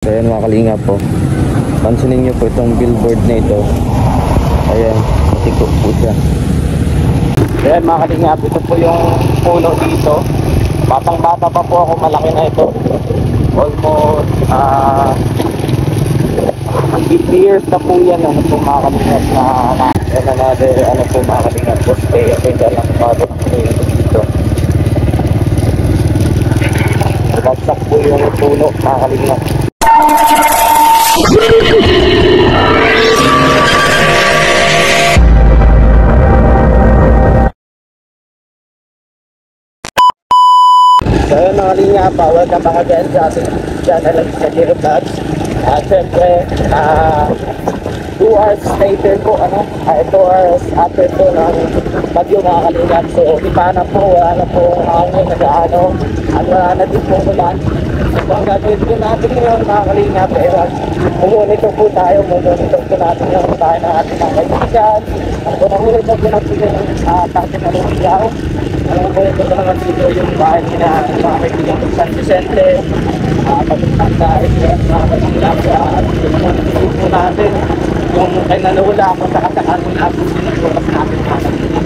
So ayan mga kalinga po, pansinin nyo po itong billboard na ito. Ayan, matiko po siya. Ayan mga kalinga, ito po yung puno dito. Batang bata pa po ako, malaki na ito. Almost 50 years na po yan. Ano po mga kalinga na another ano po mga kalinga po, stay at hindi lang bago dito. Bagsak po yung puno mga kalinga. So yun mga kalinga, welcome back again sa ating channel sa Hero Vlogs. At syempre 2 hours later po, 2 hours after po ng bagyo mga kalinga. So iba na po, wala na po hangin, nag-ano, at wala na din po ulan. So ang gagawin po natin ngayon mga kalinga, pero mumonitor po tayo, mumonitor po natin yung tayo ng ating mga kaibigan. At kung nahulog na po natin yung parte na lumiyaw, mumonitor po naman dito yung bahay na mga kaibigan ng San Vicente, pagkakanta, mga kalinga, at mumonitor po natin yung kay nanula ako sa kasaan natin sinusuras natin mga kalinga.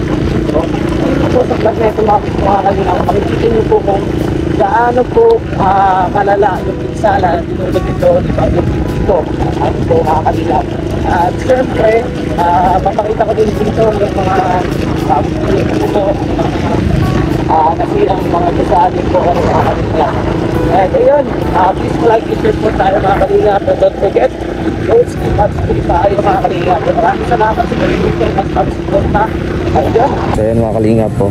So ito po sa vlog na ito mga kalinga, makikita niyo po kung gaano po kalala yung pinsala na dinulog ito ni Bagyo Pico. Ano po mga kalinga. At syempre, mapakita ko din dito yung mga puno nasirang mga kasali po mga kalinga. And ayun, please like and share po tayo mga kalinga. But don't forget, don't skip at skip tayo mga kalinga. Maraming salamat sa pag-ibig at pag-support na. So ayun mga kalinga po,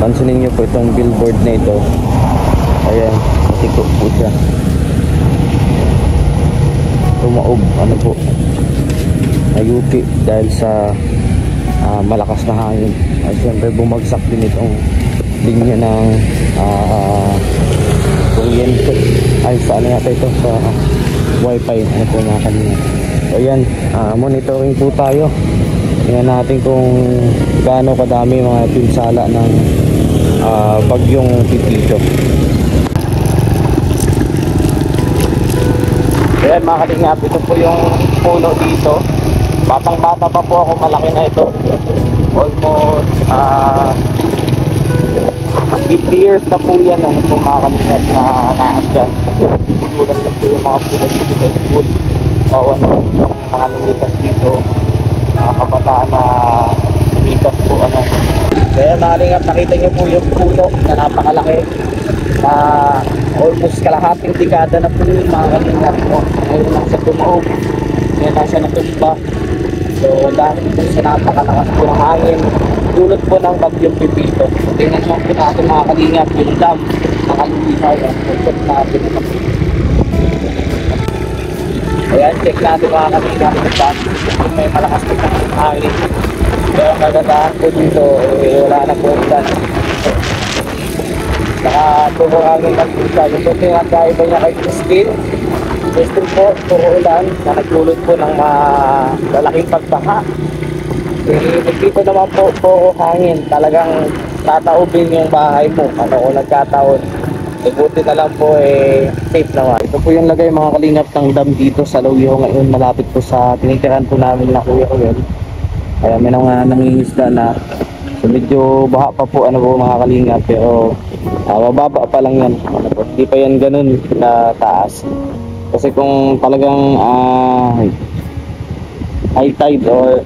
pansinin nyo po itong billboard na ito. Ayan, matiko po siya. Tumaob, ano po, nayupi dahil sa malakas na hangin. At syempre bumagsak din itong linya ng kuryente. Ay, sa ano yata ito, sa wifi, ano po mga kalinga. So ayan, monitoring po tayo. Tingnan natin kung gaano kadami mga pinsala ng bagyong Pipito. Ayan mga kalingap, ito po yung puno dito. Batang bata pa po ako, malaki na ito. Almost 50 years na po yan. Ano po mga kalingap na naas dyan. Tutulan na po yung mga puno dito sa school. O ano, mga lumitas dito. Mga kabataan na lumitas po. Kaya mga kalingap, nakita nyo po yung puno na napakalaki. Almost kalahating dekada na po yung mga kalingap po. Ngayon lang sa tumaob, ngayon lang siya natumba. So dahil po sa napakalakas po ng hangin, dulot po ng bagyong Pipito. So tingnan nyo po natin mga kalingap yung dam ng Alumihar. Check natin. Ayan, check natin mga kalingap yung dam. May malakas po ng hangin. Kaya magandaan po dito, wala na po ulan. Saka tumurangin lang po siya. Yung puting ang driver niya kay Christine po, puro ulan na nagdulot po ng malaking pagbaha. Dito naman po hangin, talagang tataubin yung bahay mo. Kung nagkataon, buti na lang po safe naman. Ito po yung lagay mga kalingap ng dam dito sa Lauyo ngayon, malapit po sa tinitiran po namin na Kuya Roel. Kaya may nangingisda na. So medyo baha pa po po mga kalingap, pero mababa pa lang yan. Hindi pa yan ganun na taas. Kasi kung talagang high tide o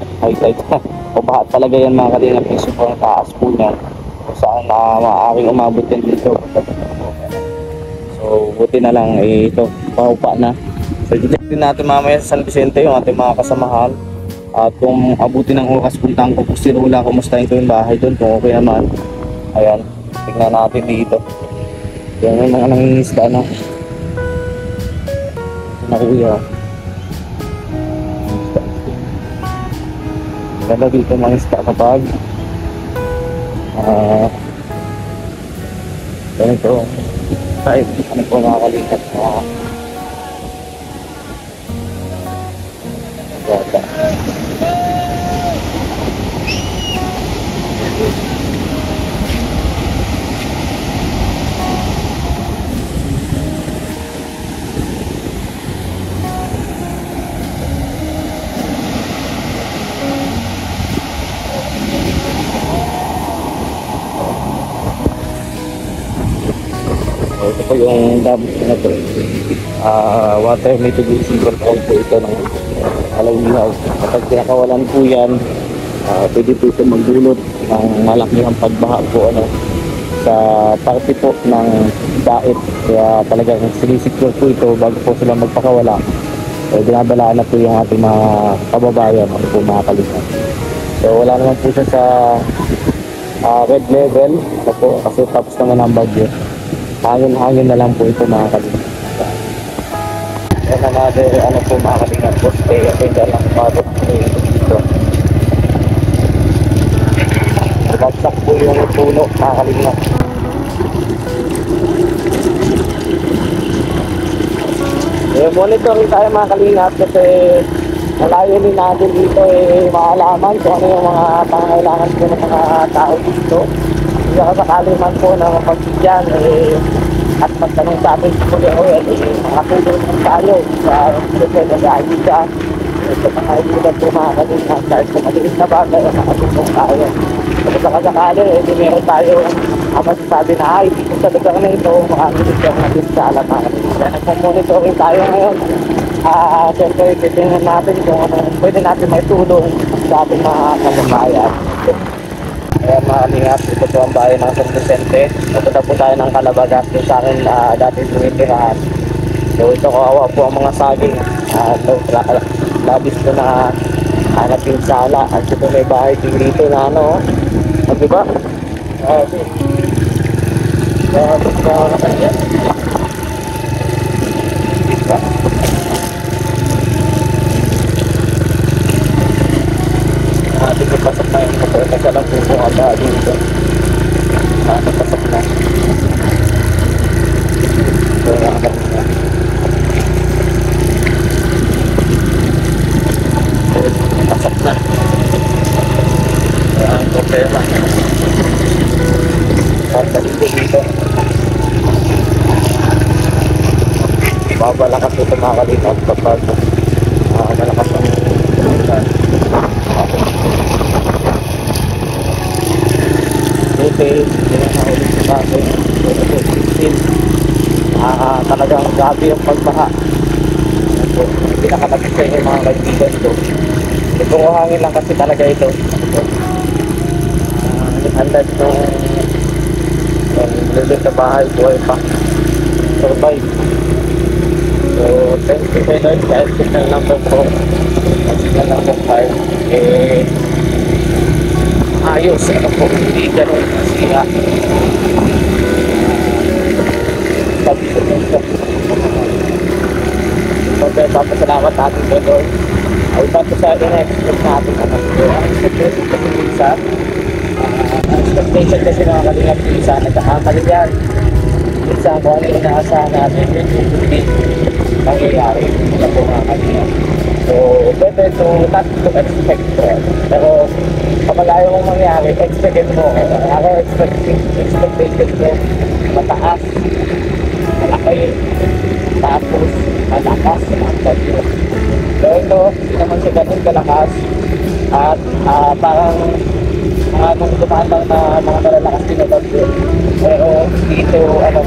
baha talaga yan mga kalingap, yung sobrang taas po yan. Kung saan maaaring umabot yan dito. So buti na lang ito, paupa na. So dito natin mamaya sa San Vicente yung ating mga kasamahan. At kung abutin ng oras, puntahan ko po si Rula, kumustahin ko yung bahay doon kung okay naman. Ayan, tingnan natin dito. Yan yung mga nangingisda na. Ito na kuya. Ganda dito mga isda kapag ganito. Kahit ano po mga kalikat na gata. po yung dam na to. Water mitigation control po ito ng Alawihaw. Kapag pinakawalan po yan, pwede po ito magdulot ng malakihang pagbaha po sa parte po ng dait. Kaya talagang sinisecure po ito bago po sila magpakawala. Binabalaan na po yung ating mga kababayan po mga kalingap. So wala naman po siya sa red level po, kasi tapos naman ang bagyo. Hangin na lang po ito mga kalingap. And another po mga kalingap, poste at hindi lang mabot dito. Bagsak po yung puno mga kalingap. Monitoring tayo mga kalingap kasi malayunin natin dito maalaman kung ano yung mga pangailangan po ng mga tao dito. Hindi sakali man po na mapagbigyan at magtanong sa atin po makatulong ng tayo sa nag-aayuda sa mga ayuda po mga kalingap kahit sa maliit na bagay makatulong tayo. Kasi sakasakali hindi meron tayo masasabi na ay dito sa lugar na ito makakilip yung natin sa alam mga kalingap. Kaya nagpamonitoring tayo ngayon. Siyempre titingnan natin kung pwede natin may tulong sa ating mga kababayan. Kaya mga kalingap, ito po ang bahay ng San Vicente. Napunta po tayo ng Calabagat kung sa akin dati tumitirahan. So ito kawawa po ang mga saging. Labis ko na napinsala. At ito may bahay dito na diba? Pasok na yung motor kasi alam po kung aba dito pasok na so pasok na ang problema dito babalakas ito mga kalingap kapag malakas ang hotel, talagang gabi yung pagbaha. Pinakatapos ko yung mga kaibigan ko. Ito hangin lang kasi talaga ito. Handad nung lulod sa bahay, buhay pa. Survive. So, thank you very much. Kahit signal number 4, signal number 5, ayos, po, hindi ganun sila. Okay, papasalamat natin ko doon. Ay, bato sa in-expect natin expectation kasi mga kalingap isa, nagkakamali yan. Isa kung ano yung inaasahan natin, hindi nangyayari sa mga kalingap. So, better to not to expect it. Pero, kapag ayaw mong mangyari, expect mo. Ako expectation ko, mataas, malaki, tapos malakas ang bagyo. So, ito, hindi naman siya ganun kalakas. At parang nung dumaan lang na mga malalakas din na bagyo. Pero dito,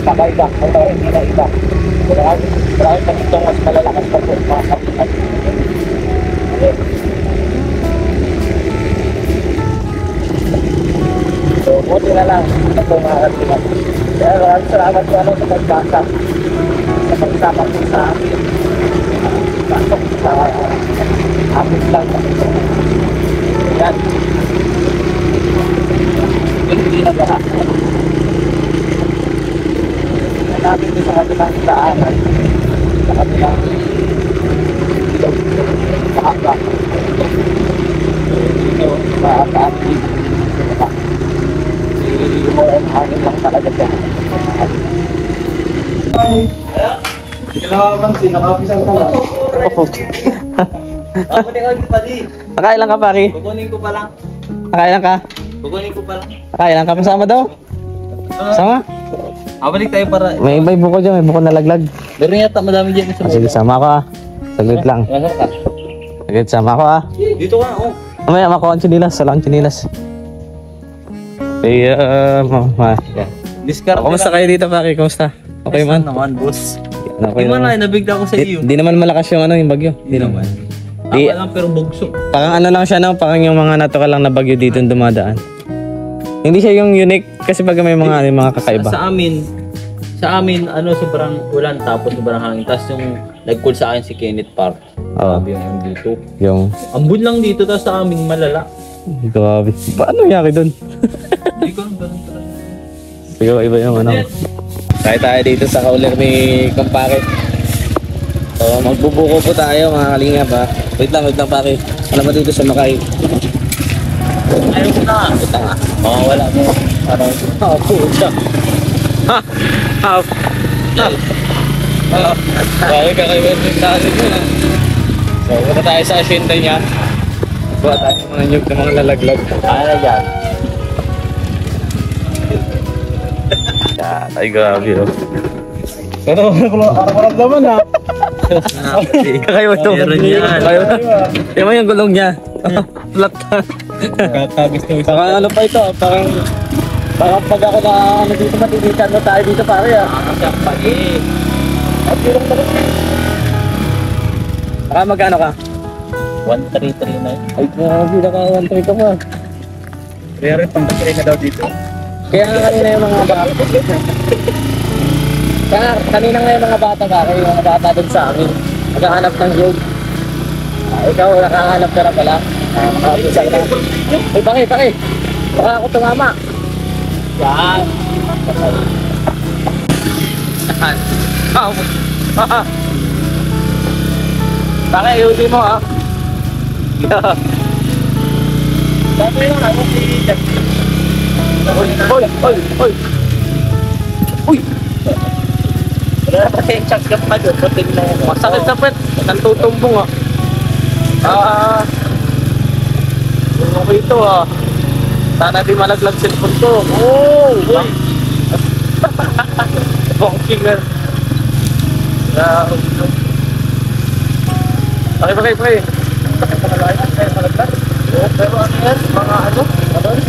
pakaiba, hindi na iba. Marami pa dito mas malalakas pa po mga kapitan. So, buti na lang ito mga kapitan. Kaya maraming salamat po sa pagbasa. Sa pagsama po sa akin. Pasok sa akin lang. Yan. Hindi na lahat. Natin ito sa kanilang daanan. Sa kanilang ilog. Sa haka. Dito, sa haka-active. Mo ang hangin lang talaga siya. Kinakapansin, nakapisang ka lang. Nakailan ka, pari? Kukunin ko pa lang. Nakailan ka? Kukunin ko pa lang. Nakailan ka? Masama daw? Sama? Balik tayo para. May buko dyan, may buko na laglag. Meron yata madami dyan sa Sige, sama ko Saglit lang. Saglit, sama ko Dito ka, oh. Mamaya makuha ang chinilas, salang chinilas. Kaya, Discard. Kumusta kayo dito, pari? Kumusta? Okay man. naman, boss. Okay Di man naman. na, nabigla ko sa iyo. Di naman malakas yung yung bagyo. Di naman. Di, Ako lang pero bugso. parang ano lang siya no, parang yung mga natural lang na bagyo dito yung dumadaan. Hindi siya yung unique kasi baga may mga kakaiba. Sa amin, sobrang ulan tapos sobrang hangin. Tapos yung nag-call sa akin si Kenneth Park. Oo. Sabi yung dito. Yung, Ambun lang dito, tapos sa amin malala. grabe. Paano nangyari doon? Hindi ko lang ganun talaga. Siguro iba yung ano. Kaya tayo dito sa kaulir ni Kumpare. So, magbubuko po tayo mga kalingap ha. Wait lang pare. Ano ba dito sa Makay? Ayaw ko na. Ito nga. Oo, wala mo. Parang, puta. Ha! Ha! Ha! Bakit kakaiwan din tayo yun ha? So, punta tayo sa asyenda niya. Buha tayo ng mga nyug ng mga lalaglag. Ano yan? Yan, ay grabe oh. Pero araw-araw naman ha. Kakaiwan to. Meron yan. Tingnan mo yung gulong niya. Flat na. Kakagusto ko. Parang ano pa ito, parang pag ako na dito matitikan na tayo dito pare ah. At yung talaga. Magkano ka? 1339. Ay, grabe, naka-1.3 ka pa. Kaya rin pang-battery na daw dito. Kaya nga kanina yung mga bata. Kaya kanina nga yung mga bata pare, yung mga bata dun sa amin. Naghahanap ng job. Ikaw, nakahanap ka na pala. Nakapisa ka na. Ay, pake. Baka ako tumama. Yan. Pake, iuti mo ha. Dati lang ako si Jack. Hoy. Wala na kasi check ka pa doon. Puting na yan. Masakit sa pet. Nantutumbong ah. Yung ito ah. Sana di malaglag cellphone ko. Oh! Uy! Bonking na. Pakay. Pero ano yan? Mga ano?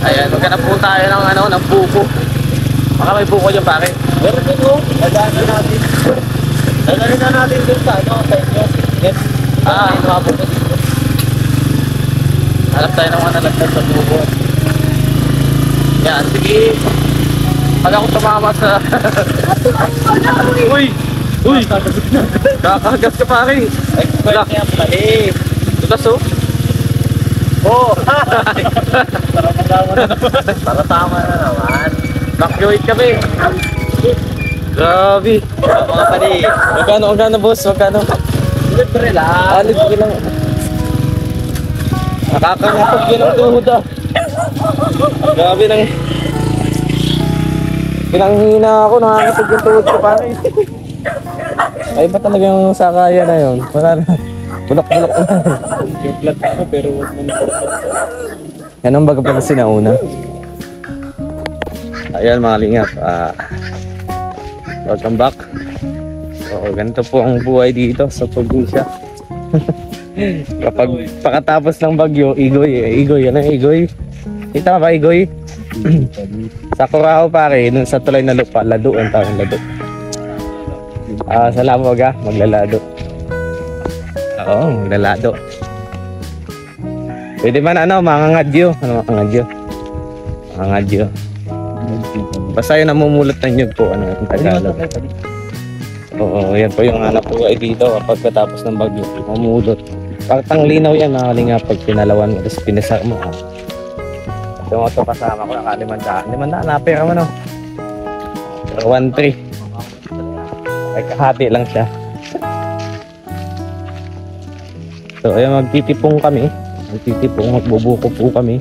Ayan, maghanap po tayo ng buko. Baka may buko dyan pare. Meron din mo. Dadaanan natin. Dadaanan na natin dun sa ano, sa inyo. Yes. Mga buko dito. Hanap tayo ng mga nalagdag sa buko. Yan, sige. Pag ako tumama sa... Uy! Kakagat ka pare. Expert niya pali. Tulas oh. Oh! Para tama na naman. Backyard kami. Grabe. Mga pali. Magkano boss? Magkano? Libre lang. Libre lang. Nakakangapag yun ang tuhod ah. Grabe nang... Pinanghina ako, nakakapag yung tuhod ko pare. Ay ba talaga yung sakaya na yun? Wala na. Bulak-bulak na. Yung flat ako pero wag mo na. Yan ang baga pala sinauna. Ayan mga lingap. Welcome back. So, ganito po ang buhay dito sa probinsya. Kapag pakatapos ng bagyo, igoy. Ano yung igoy? Kita ka ba igoy? Sa Curaçao pare, dun sa tulay na lupa, lado ang tawag lado. Sa Lamoga, maglalado. Oo, maglalado. Pwede man mangangadyo. Ano mangangadyo? Mangangadyo. Basta yun namumulot ng nyug po, ang Tagalog. Oo, yan po yung hanap buhay dito kapag katapos ng bagyo, mamulot. Pagtang linaw yan, nakalinga pag pinalawan mo, tapos pinasa mo. Yung auto kasama ko, naka 500. 500, napera mo no? Pero 1.3. Ay kahati lang siya. So ayun, magtitipong kami. Magbubuko po kami.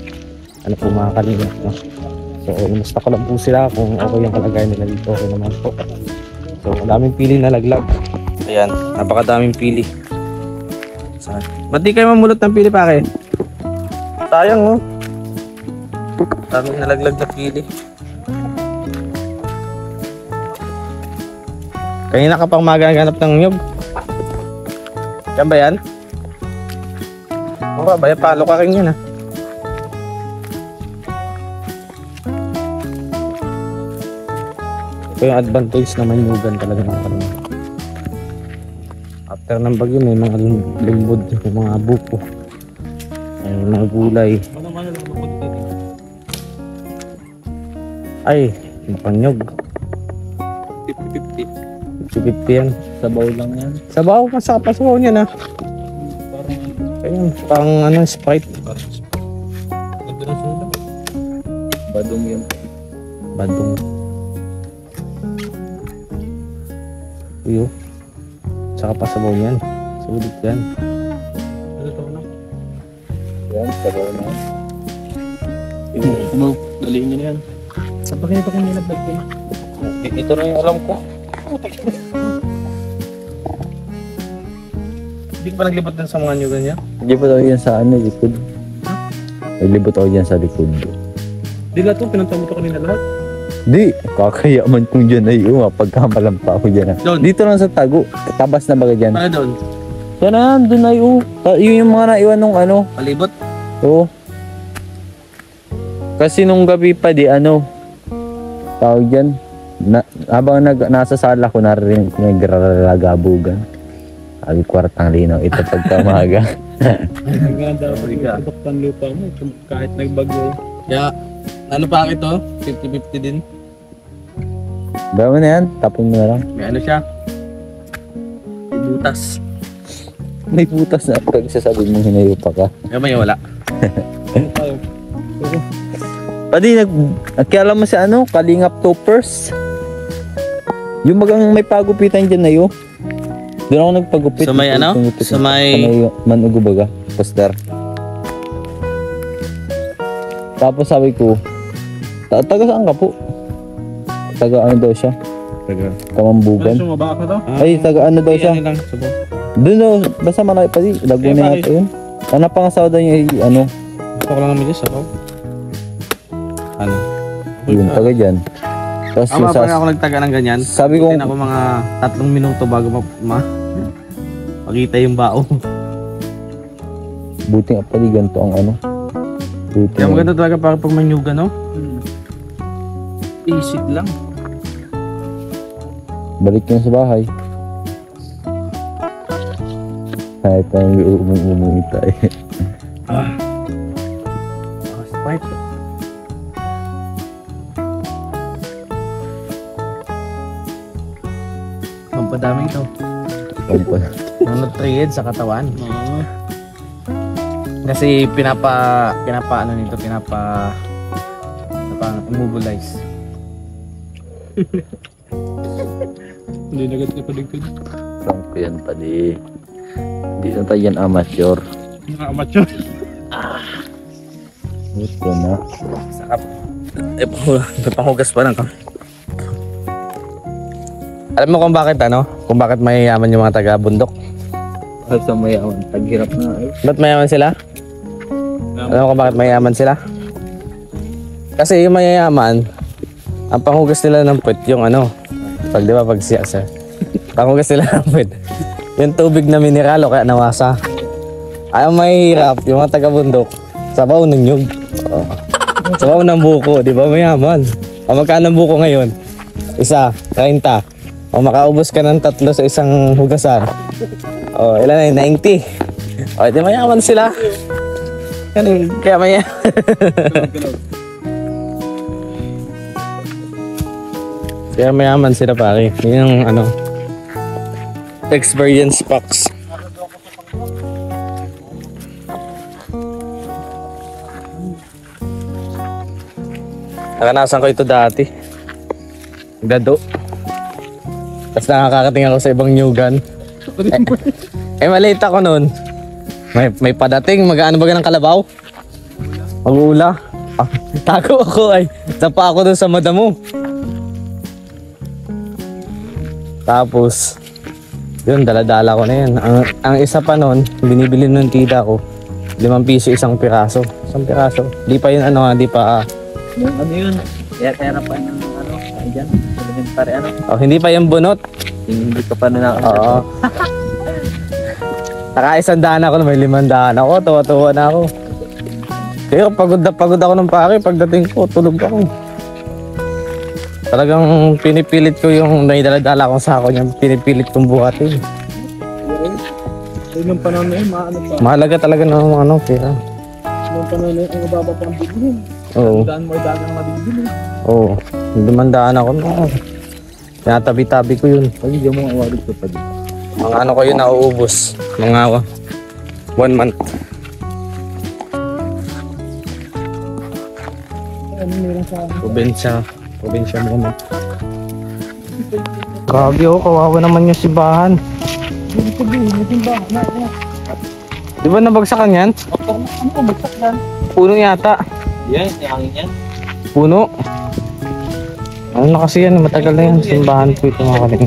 Ano po mga kalinga, no? So umusta ko lang po sila kung okay yung kalagayan nila dito. Okay naman po. So daming pili na laglag. Ayan, napakadaming pili. Ba't di kayo mamulot ng pili pare? Sayang oh. Daming nalaglag na pili. Kanina ka pang magaganap ng nyug. Yan ba yan? Oo ba? Palo ka rin yun ah. Ito yung advantage na manyugan talaga ng karne. After ng bagyo may mga limbod, may mga buko, may mga gulay. Ay, napanyog. 50-50 yan. Sabaw lang yan. Sabaw, masarap pa sabaw niya na. Ayun, parang ano, Sprite. Badong yun. Badong. Uyo. Saka pa sabaw niyan. Sulit yan. Yan, sabaw na. Ano, galing nyo yan. Saan pa kayo pa kanila nilagay? Ito na yung alam ko. Hindi ka pa naglibot din sa mga nyugan niya? Naglibot ako yan sa ano, likod. Naglibot ako yan sa likod. Di lahat ito, pinunta mo ito kanina lahat. Di, kakayaman kong dyan ay pagkamalam pa ako dyan. Doon? Dito lang sa tago, tabas na baga dyan. Para doon? Yan na, doon ay yun yung mga naiwan nung ano. Palibot? Oo. Kasi nung gabi pa di ano, tawag dyan, habang nasa sala ko narinig ko nagraragabugan. Sabi kwartang linaw ito pagkamaga. Ganda ako ng lupa mo kahit nagbago. Kaya, ano pa ito? 50-50 din. Bawa mo na yan, tapon mo na lang. May ano siya? May butas. May putas na pag sasabihin mong hinayo pa ka. Kaya may wala. Padi, nagkialam mo sa ano, Kalingap Toppers. Yung magang may pagupitan dyan na yun. Doon ako nagpagupit. So may ano? Pagupitan. So may... Sa may manugo baga, poster. Tapos sabi ko, taga saan ka po? Taga ano daw siya? Taga. Kamambugan. Sumaba ka to? Ay, taga ano daw siya? lang, subo. Doon daw, basta malaki pa di. Laguna yata yun. Ang napangasawa daw niya, ano? Gusto ko lang namin dyan, sabaw. Ano? Yun, taga dyan. Tapos yung Pag ako nagtaga ng ganyan, sabi ko, Butin ako mga 3 minuto bago makita yung bao. buti nga pala ganito ang ano. Buti Kaya nga. maganda talaga para pag manyuga, no? Isip lang. Balik yun sa bahay. Kahit tayong umuwi tayo. Sprite. Pampadami ito. Nutrient sa katawan. Kasi pinapa immobilize. Hindi nagat ka paligtad. Saan ko yan pali? Hindi na tayo yan amateur. Amateur. Ito na. Sarap. Pahugas pa lang ka. Alam mo kung bakit Kung bakit mayayaman yung mga taga-bundok? Ay, sa mayaman. Taghirap na eh. Ba't mayaman sila? Alam mo kung bakit mayayaman sila? Kasi yung mayayaman, ang panghugas nila ng puwet, yung pag siya. Panghugas nila ng puwet. Yung tubig na mineral o kaya nawasa. Ay, ang mahihirap, yung mga taga-bundok, sabaw ng nyug. Sabaw ng buko, di ba mayaman? O magkano ang buko ngayon? Isa, 30. O makaubos ka ng 3 sa isang hugasan. O ilan na yun? 90. O di mayaman sila. Kaya mayaman. Kaya mayaman sila pare. Yun yung experience packs. Nakanasan ko ito dati. Gado. Tapos nakakarating ako sa ibang nyugan. Maliit ako nun. May padating, mag-ano ba ng kalabaw? Mag-uula. Tago ako ay. Sapa ako dun sa madamo. Tapos, yun, dala-dala ko na yun. Ang isa pa nun, binibili ng tita ko. 5 piso isang piraso. Isang piraso. Di pa yun di pa... Ano yun? Era pa ng dyan. Elementary hindi pa yung bunot. Hindi ka pa na Oo. Naka-100 ako, may 500 ako. Tuwa-tuwa na ako. Pero pagod ako ng pare. Pagdating ko, tulog ako. Talagang pinipilit ko yung naidala-dala kong sako niya. Pinipilit kong buhatin. Nung panahon na yun, maano pa. Mahalaga talaga ng ano, pera. Nung panahon na yun, ang mababa pang bigyan. Oo. Daan mo daan ang mabibili. Oo. Dumandaan ako. Tinatabi-tabi ko yun. Pag hindi mo awarit ko pa din. Mga ano ko yun nauubos. Mga 1 month. Ano meron sa Probinsya mo naman. Grabe oh, kawawa naman yung simbahan. Hindi ko din, hindi ba? Di ba nabagsakan yan? Ano ko, bagsak lang. Puno yata. Yan, hangin yan. Puno. Ano na kasi yan, matagal na yan. Simbahan po ito mga kaling.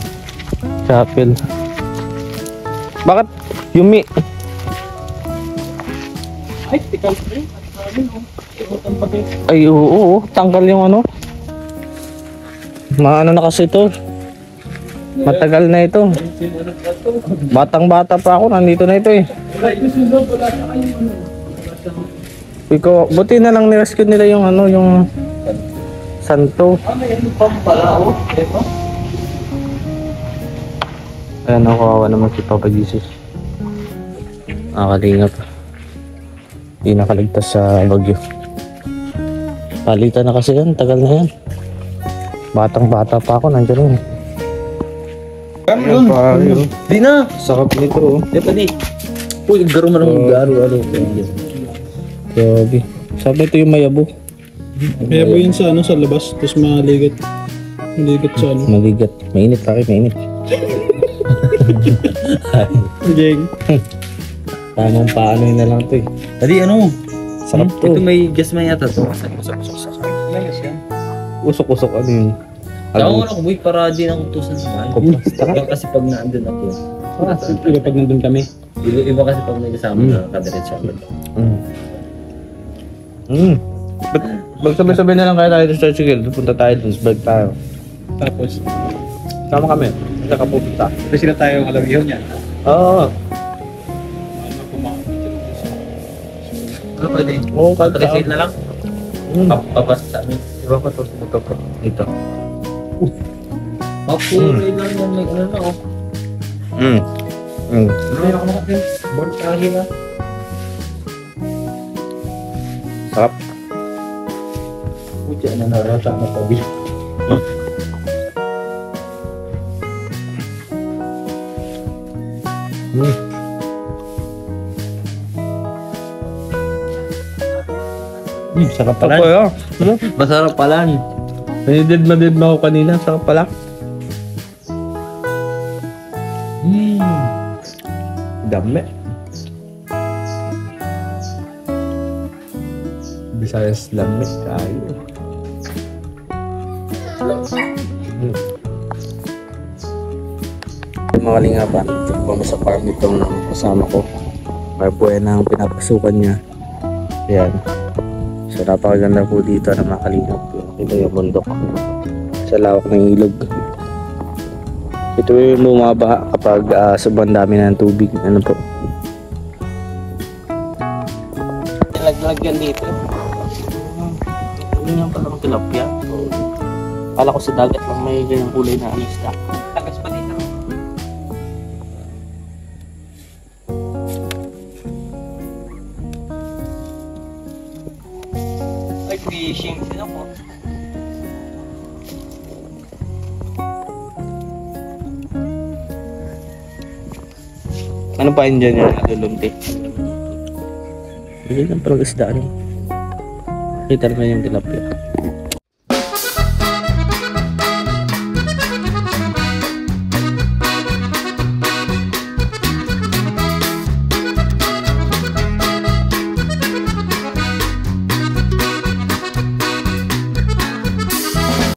Chapel. Bakit? Yumi. Ay, tikal pa rin. Ay, oo. Tanggal yung ano. Maano na kasi ito. Matagal na ito. Batang-bata pa ako. Nandito na ito eh. Iko, buti na lang nirescue nila yung ano, yung santo. Ayan, kawawa naman si Papa Jesus. Nakakalingap. Hindi nakaligtas sa bagyo. Palitan na kasi yan, tagal na yan. Batang-bata pa ako, nandiyan yun. Ayan pa, yun. Di na! Sakap nito oh. Di pa di. Uy, garo man ang garo. Grabe. Sabi ito yung mayabo. Kaya po yun sa ano, sa labas, tapos maligat. Maligat sa ano. Maligat. Mainit pa kayo, mainit. Jeng. Tamang paano yun na lang ito eh. Tadi ano? Sarap to. Ito may gas man yata to. Usok-usok ano yun. Saka ko na kubuy para di na kutusan sa bahay. Kupas. Iba kasi pag naandun ako. Iba pag nandun kami. Iba kasi pag may kasama na kadiretso ako. Magsabi-sabi na lang kaya tayo sa Church Guild. Punta tayo dun, break tayo. Tapos, Sama kami. Nakapupunta. kasi na tayo alam yun yan. Oo. Ano pwede? Oo, kahit Refill na lang? Papasa sa amin. Iba pa to. Ito pa. Dito. Kulay lang yan. May ano na oh. May ako makapin. Bortahe na. Sarap. Pucha na narata na tabi. Sarap pala. Ako yun. Masarap pala. Nanidid na ako kanina. Sarap pala. Dami. Bisayas dami. Kayo. Mga kalingapan, kung sa farm itong kasama ko. Kaya po yan ang pinapasukan niya. Ayan. So napakaganda po dito na mga kalingap. Ito yung bundok. Sa lawak ng ilog. Ito yung bumaba kapag sobrang dami ng tubig. Ano po? Laglag yan dito. Yun yung palang tilapia. Kala ko sa dagat lang may ganyang kulay na isda. Tagas pa dito. Ay, fishing sila po. Ano pa yun dyan yung nalulunti? Bigyan lang parang isda rin. Kita naman yung tilapia.